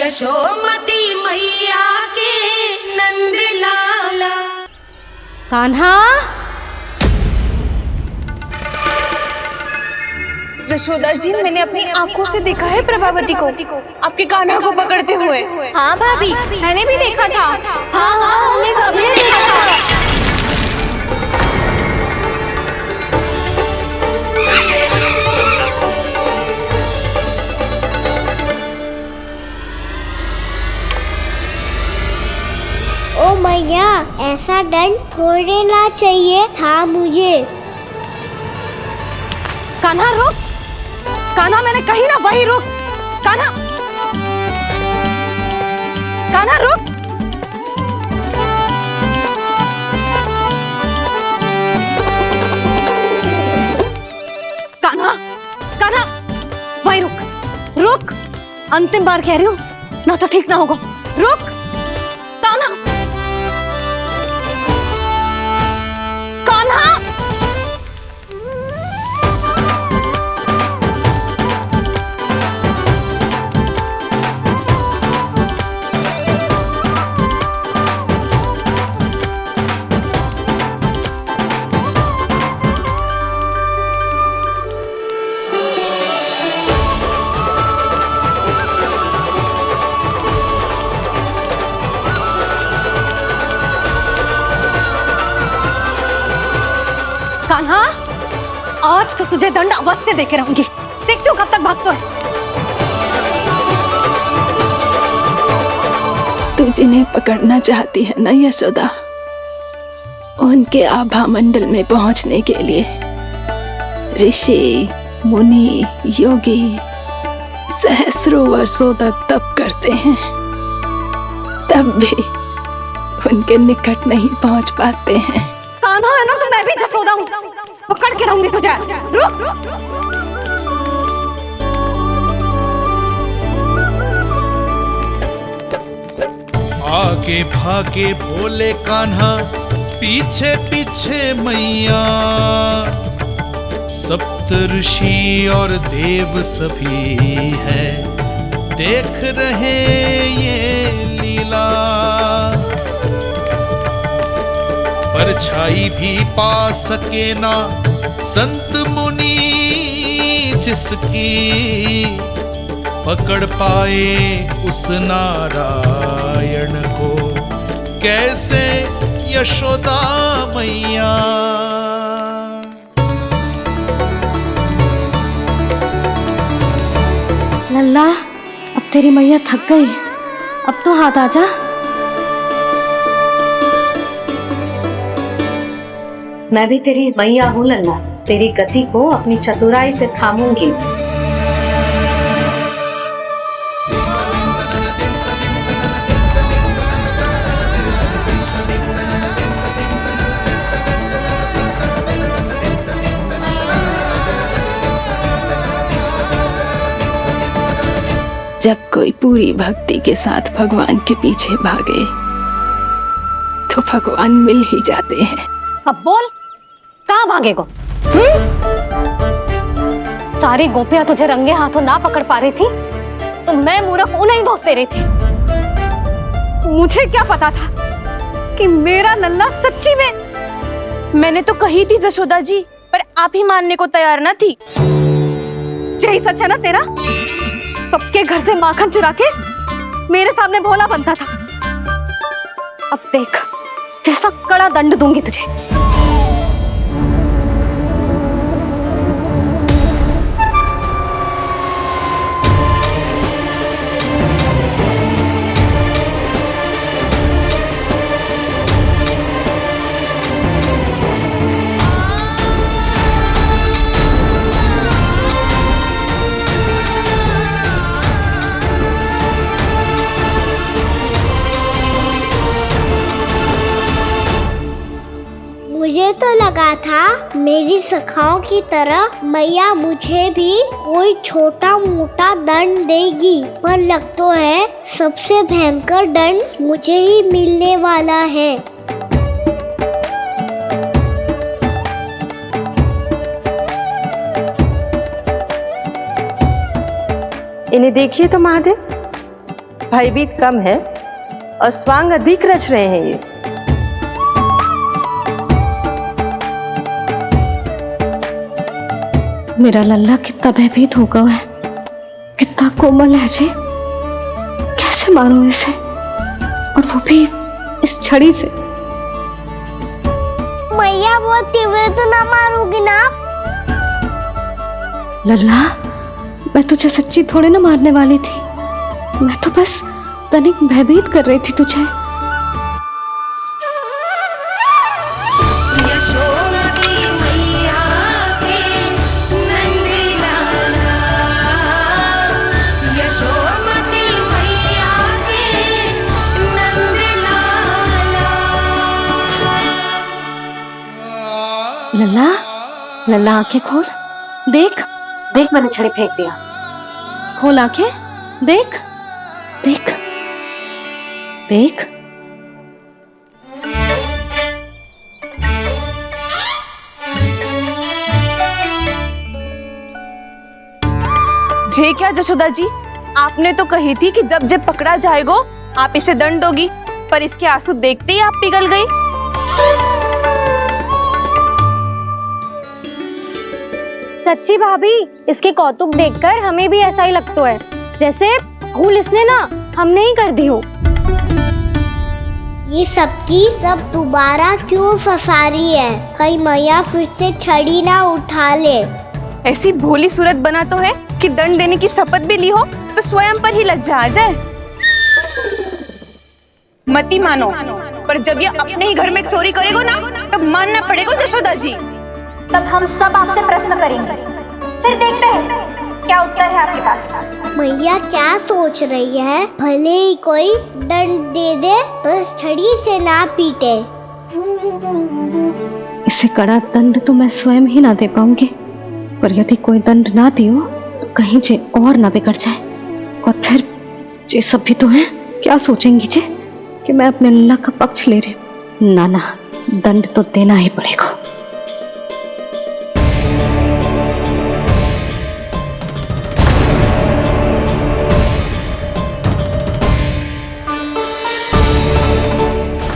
यशोमती मैया के नंद लाला। कान्हा, जशोदा जी, मैंने अपनी आंखों से देखा है प्रभावती को आपके कान्हा को पकड़ते हुए। हाँ भाभी, मैंने भी देखा था। हाँ हाँ, हमने सबने देखा था। ओ मैया, ऐसा दंड थोड़े ना चाहिए था मुझे। कान्हा रुक, कान्हा मैंने कही ना वही रुक। कान्हा, कान्हा रुक। कान्हा, कान्हा वही रुक, रुक। अंतिम बार कह रही हूँ, ना तो ठीक ना होगा। रुक कान्हा, कान्हा। कान्हा, आज तो तुझे दंड अवश्य देके रहूंगी। देखती हूँ कब तक भागता है। तू जिन्हें पकड़ना चाहती है ना यशोदा, उनके आभा मंडल में पहुंचने के लिए ऋषि, मुनि, योगी सहस्रों वर्षों तक तप करते हैं, तब भी उनके निकट नहीं पहुंच पाते हैं। कान्हा है ना, तो मैं भी जसोदा हूँ, पकड़ के रहूंगी तुझे। रुक। आगे भागे भोले कान्हा, पीछे पीछे मैया। सप्त ऋषि और देव सभी है, देख रहे ये लीला। परछाई भी पा सके ना संत मुनि, जिसकी पकड़ पाए उस नारायण को, कैसे यशोदा मैया। लल्ला, अब तेरी मैया थक गई, अब तो हाथ आजा। मैं भी तेरी मैया हूँ लल्ला, तेरी गति को अपनी चतुराई से थामूंगी। जब कोई पूरी भक्ति के साथ भगवान के पीछे भागे तो भगवान मिल ही जाते हैं। अब बोल, कहाँ भागेगो? सारी गोपियां तुझे रंगे हाथों ना पकड़ पा रही थी, तो मैं मूर्ख उन्हें ही दोष दे रही थी। मुझे क्या पता था कि मेरा लल्ला सच्ची में। मैंने तो कही थी जशोदा जी, पर आप ही मानने को तैयार न थी। यही सच है ना तेरा? सबके घर से माखन चुरा के मेरे सामने भोला बनता था। अब देख कैसा कड़ा दंड दूंगी तुझे। मुझे तो लगा था मेरी सखाओं की तरह मैया मुझे भी कोई छोटा मोटा दंड देगी, पर लग तो है सबसे भयंकर दंड मुझे ही मिलने वाला है। इन्हें देखिए तो महादेव, भयभीत कम है और स्वांग अधिक रच रहे हैं ये। मेरा लल्ला कितना भयभीत होगा है, कितना कोमल है जी। कैसे मारूं इसे, और वो भी इस छड़ी से। मैया बहुत तीव्र तो ना मारोगी ना? लल्ला, मैं तुझे सच्ची थोड़ी ना मारने वाली थी, मैं तो बस तनिक भयभीत कर रही थी तुझे। यशोमती मैया के नंदलाला, यशोमती मैया के नंदलाला। लल्ला, लल्ला आंखें खोल, देख देख मैंने छड़ी फेंक दिया। खोल आंखें, देख देख देख। जे क्या जशोदा जी, आपने तो कही थी कि जब पकड़ा जाएगा आप इसे दंड दोगी, पर इसके आंसू देखते ही आप पिघल गई। सच्ची भाभी, इसके कौतुक देखकर हमें भी ऐसा ही लगता है, जैसे भूल इसने ना हमने ही कर दी हो। ये सबकी सब दोबारा क्यों फंसा रही है? कहीं मैया फिर से छड़ी ना उठा ले। ऐसी भोली सूरत बना तो है कि दंड देने की शपथ भी ली हो तो स्वयं पर ही लज्जा आ जाए। मती मानो, पर जब ये अपने ही घर में चोरी करेगा ना, तब मानना पड़ेगा जशोदा जी। तब हम सब आपसे प्रश्न करेंगे, फिर देखते हैं क्या उत्तर है आपके पास। मैया क्या सोच रही है? भले ही कोई दंड दे दे, बस छड़ी से ना पीटे। इसे कड़ा दंड तो मैं स्वयं ही ना दे पाऊंगी, पर यदि कोई दंड ना दियो तो कहीं जे और ना बिगड़ जाए, और फिर जे सब भी तो हैं, क्या सोचेंगी जे कि मैं अपने लल्ला का पक्ष ले रही हूँ। ना ना, दंड तो देना ही पड़ेगा।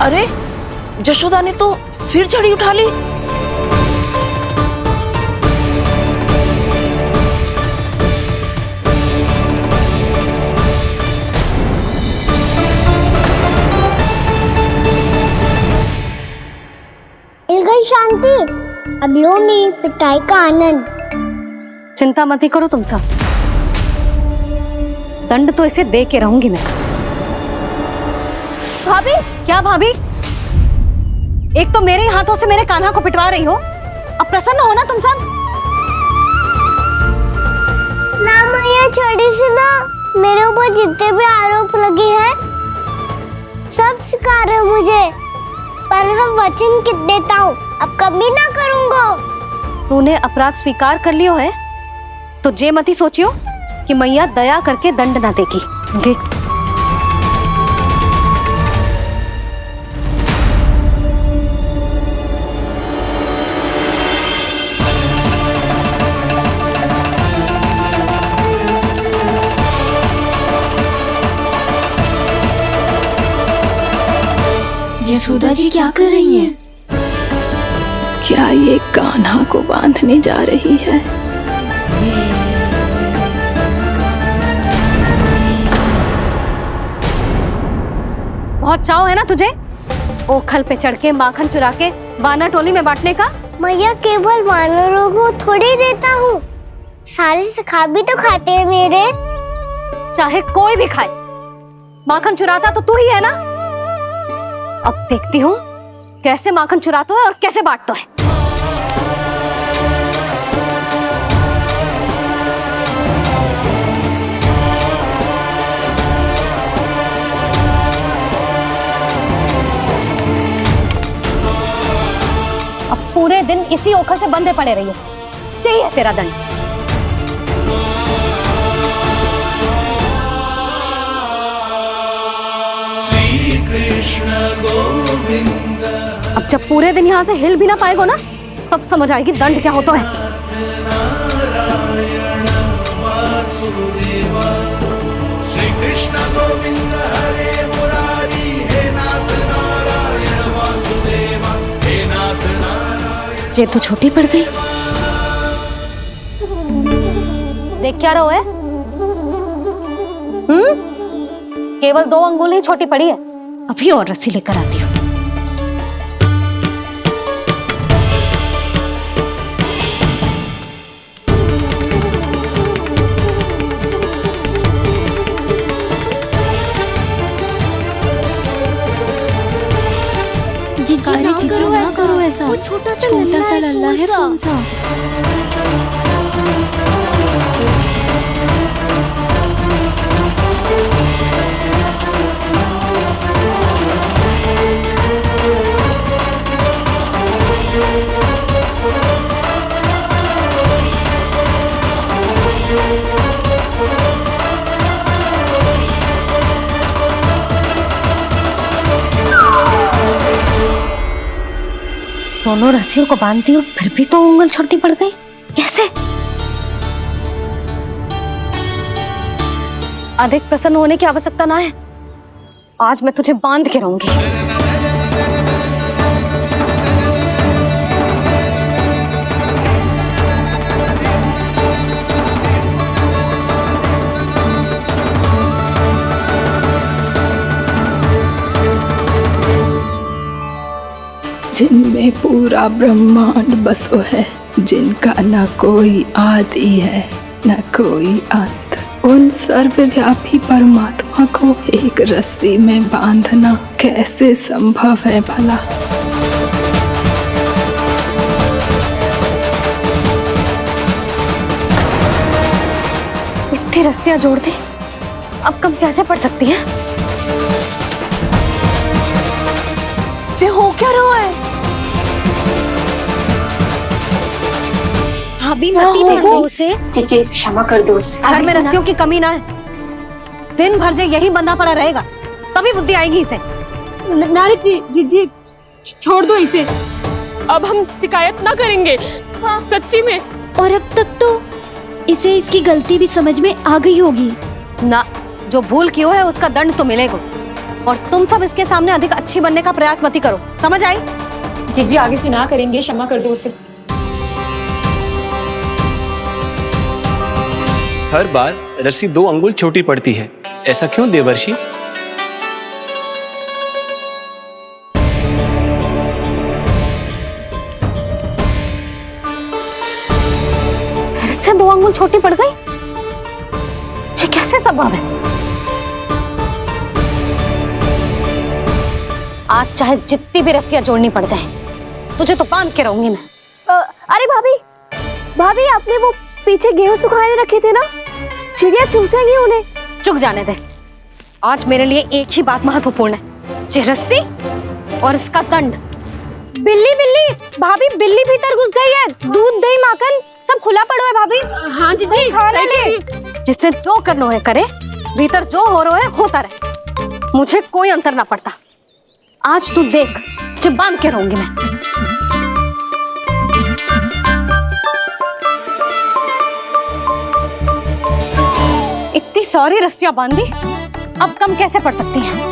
अरे जशोदा ने तो फिर छड़ी उठा ली। मिल गई शांति, अब लो मेरी पिटाई का आनंद। चिंता मत ही करो तुम सब, दंड तो इसे दे के रहूंगी मैं। भाभी, क्या भाभी? एक तो मेरे हाथों से मेरे कान्हा को पिटवा रही हो, अब प्रसन्न हो ना तुम सब? ना मैया, छड़ी से ना मेरे ऊपर जितने भी आरोप लगे हैं सब स्वीकार है मुझे, पर मैं वचन कित देता हूँ, अब कभी ना करूँगा। तूने अपराध स्वीकार कर लियो है तो जे मती सोचियो कि मैया दया करके दंड ना देगी। देख तू। यशोदा जी क्या कर रही हैं? क्या ये कान्हा को बांधने जा रही है? बहुत चाव है ना तुझे ओखल पे चढ़ के माखन चुरा के वानर टोली में बांटने का? मैया, केवल वानरों को थोड़ी देता हूँ, सारे सखा भी तो खाते हैं मेरे। चाहे कोई भी खाए, माखन चुराता तो तू ही है ना। अब देखती हूँ कैसे माखन चुराता है और कैसे बांटता है। अब पूरे दिन इसी ओखल से बंधे पड़े रहिए, चाहिए तेरा दंड। अब जब पूरे दिन यहाँ से हिल भी ना पाएगो ना, तब समझ आएगी दंड क्या होता है। श्री कृष्ण गोविंद। ये तो छोटी पड़ गई। देख क्या रहो है? केवल 2 अंगुल ही छोटी पड़ी है। अभी और रस्सी लेकर आती हूँ। जीजी ना करो ऐसा। वो छोटा सा लल्ला है फूल सा। दोनों रस्सियों को बांधती हूँ, फिर भी तो उंगल छोटी पड़ गई। कैसे? अधिक प्रसन्न होने की आवश्यकता ना है। आज मैं तुझे बांध के रहूंगी। जिनमें पूरा ब्रह्मांड बसो है, जिनका न कोई आदि है न कोई अंत, उन सर्वव्यापी परमात्मा को एक रस्सी में बांधना कैसे संभव है भला? इतनी रस्सियां जोड़ दी, अब कम कैसे पड़ सकती हैं? जे हो क्या रहा है? भाभी मत देखो उसे। जीजी क्षमा कर दो उसे। घर में रस्सियों की कमी ना है। दिन भर जे यही बंधा पड़ा रहेगा, तभी बुद्धि आएगी इसे। नारी जी छोड़ दो इसे। अब हम शिकायत ना करेंगे। सच्ची में। और अब तक तो इसे इसकी गलती भी समझ में आ गई होगी ना। जो भूल क्यों है उसका दंड तो मिलेगा। और तुम सब इसके सामने अधिक अच्छी बनने का प्रयास मत करो, समझ आई? जीजी आगे से ना करेंगे, क्षमा कर दो उसे। हर बार रस्सी 2 अंगुल छोटी पड़ती है, ऐसा क्यों देवर्षि? फिर से 2 अंगुल छोटी पड़ गई? ये कैसे संभव है? आज चाहे जितनी भी रस्सियां जोड़नी पड़ जाए, तुझे तो बांध के रहूंगी मैं। अरे भाभी आपने वो पीछे गेहूं सुखाने रखे थे ना, चिड़िया चुग जाएंगी उन्हें। चुक जाने दे। आज मेरे लिए एक ही बात महत्वपूर्ण है, ये रस्सी और इसका दंड। बिल्ली भाभी, बिल्ली भीतर घुस गई है। दूध दही माखन सब खुला पड़ा है भाभी। हाँ जीजी सही कह रही है। जिससे जो करना है करे, भीतर जो हो रहा है होता रहे, मुझे कोई अंतर ना पड़ता। आज तू देख, तुझे बांध के रहूंगी मैं। इतनी सारी रस्सियां बांधी, अब कम कैसे पड़ सकती हैं?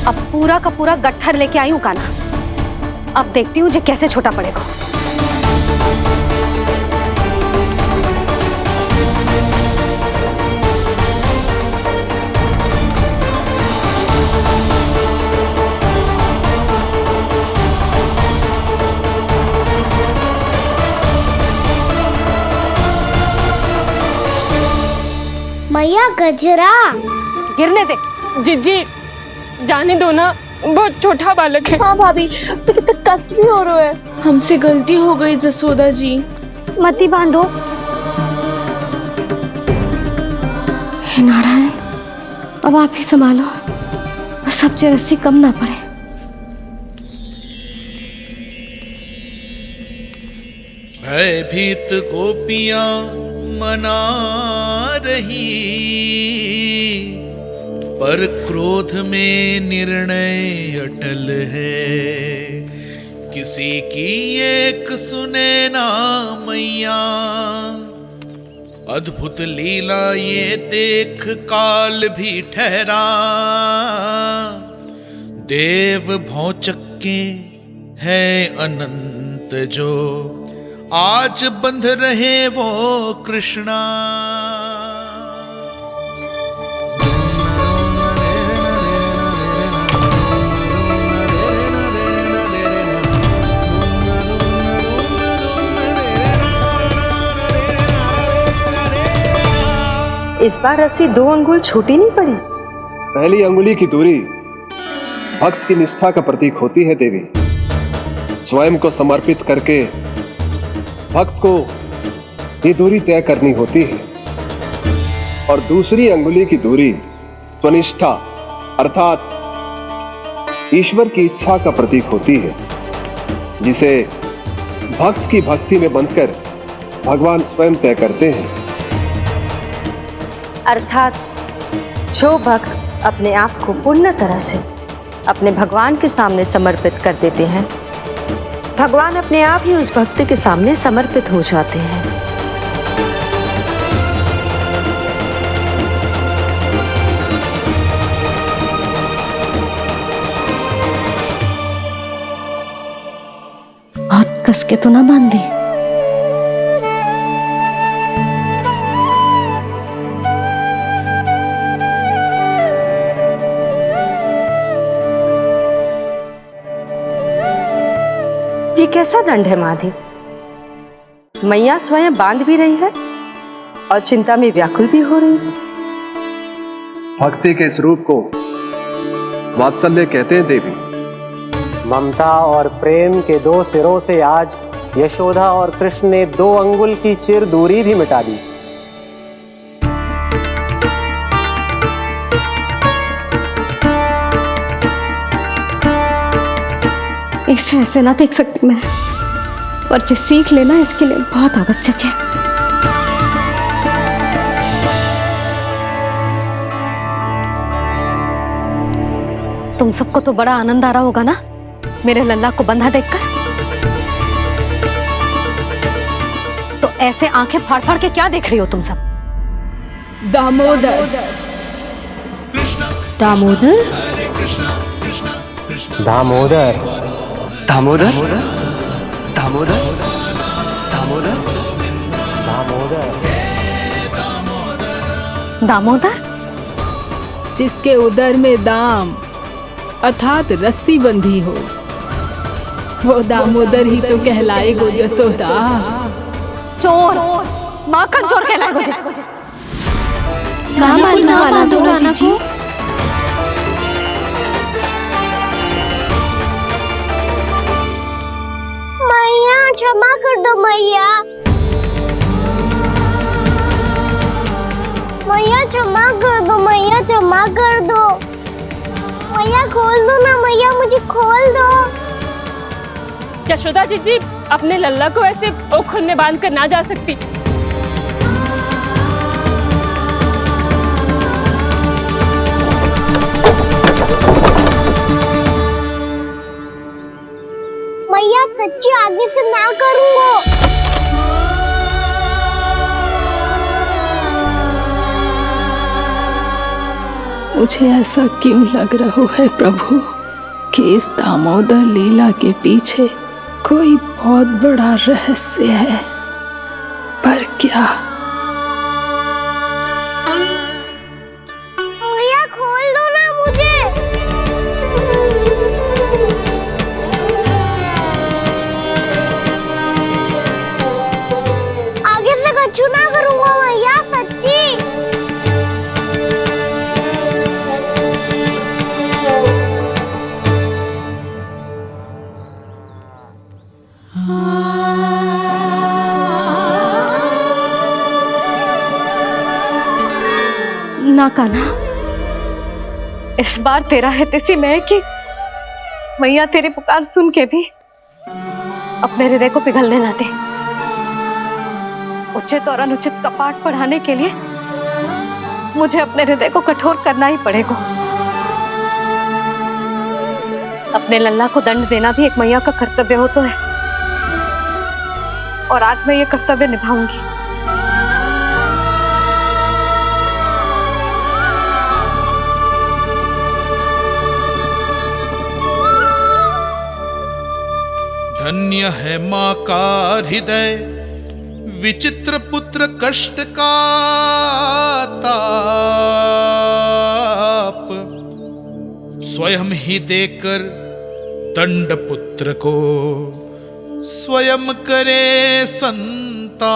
अब पूरा का पूरा गट्ठर लेके आई हूं काना। अब देखती हूँ जे कैसे छोटा पड़ेगा। मैया गजरा गिरने दे। जीजी जाने दो ना, बहुत छोटा बालक है। हाँ भाभी, उसे कितना कष्ट भी हो रहा है। हमसे गलती हो गई जसोदा जी। मत ही बांधो। हे नारायण, अब आप ही संभालो, बस अब ये रस्सी कम ना पड़े। भयभीत गोपियां मना रही, पर क्रोध में निर्णय अटल है। किसी की एक सुने ना मैया, अद्भुत लीला ये देख काल भी ठहरा। देव भौचक्के है अनंत जो, आज बंध रहे वो कृष्णा। इस बार रस्सी 2 अंगुल छोटी नहीं पड़ी। पहली अंगुली की दूरी भक्त की निष्ठा का प्रतीक होती है देवी। स्वयं को समर्पित करके भक्त को ये दूरी तय करनी होती है। और दूसरी अंगुली की दूरी स्वनिष्ठा अर्थात ईश्वर की इच्छा का प्रतीक होती है, जिसे भक्त की भक्ति में बंधकर भगवान स्वयं तय करते हैं। अर्थात जो भक्त अपने आप को पूर्ण तरह से अपने भगवान के सामने समर्पित कर देते हैं, भगवान अपने आप ही उस भक्त के सामने समर्पित हो जाते हैं। बहुत कस के तो ना बांधी। ये कैसा दंड है माधी? मैया स्वयं बांध भी रही है और चिंता में व्याकुल भी हो रही है। भक्ति के इस रूप को वात्सल्य कहते हैं देवी। ममता और प्रेम के 2 सिरों से आज यशोदा और कृष्ण ने 2 अंगुल की चिर दूरी भी मिटा दी। इसे ऐसे ना देख सकती मैं, पर जो सीख लेना इसके लिए बहुत आवश्यक है। तुम सबको तो बड़ा आनंद आ रहा होगा ना मेरे लल्ला को बंधा देखकर। तो ऐसे आंखें फाड़ फाड़ के क्या देख रही हो तुम सब? दामोदर दामोदर दामोदर दामोदर दामोदर दामोदर दामोदर दामोदर जिसके उदर में दाम अर्थात रस्सी बंधी हो, वो दामोदर ही तो कहलाएगो जसोदा। चोर, माखन चोर कहलाएगो जे। ना बांधो जीजी। मैया क्षमा कर दो मैया। मैया क्षमा कर दो, मैया क्षमा कर दो। मैया खोल दो ना मैया, मुझे खोल दो। जशोदा जीजी अपने लल्ला को ऐसे ओखल में बांध कर ना जा सकती। मैया सच्ची आगे से ना करूँगा। मुझे ऐसा क्यों लग रहा है प्रभु कि इस दामोदर लीला के पीछे कोई बहुत बड़ा रहस्य है, पर क्या? मैया खोल दो ना मुझे। आगे से कछु ना करूँगा मैया, सच्ची। ना कान्हा, इस बार तेरा है तेसी मैं कि मैया तेरी पुकार सुन के भी अपने हृदय को पिघलने ना दे। उचित और अनुचित का पाठ पढ़ाने के लिए मुझे अपने हृदय को कठोर करना ही पड़ेगा। अपने लल्ला को दंड देना भी एक मैया का कर्तव्य हो तो है, और आज मैं ये कर्तव्य निभाऊंगी। धन्य है माँ का हृदय, विचित्र पुत्र कष्ट का ताप, स्वयं ही देकर दंड पुत्र को स्वयं करे संताप।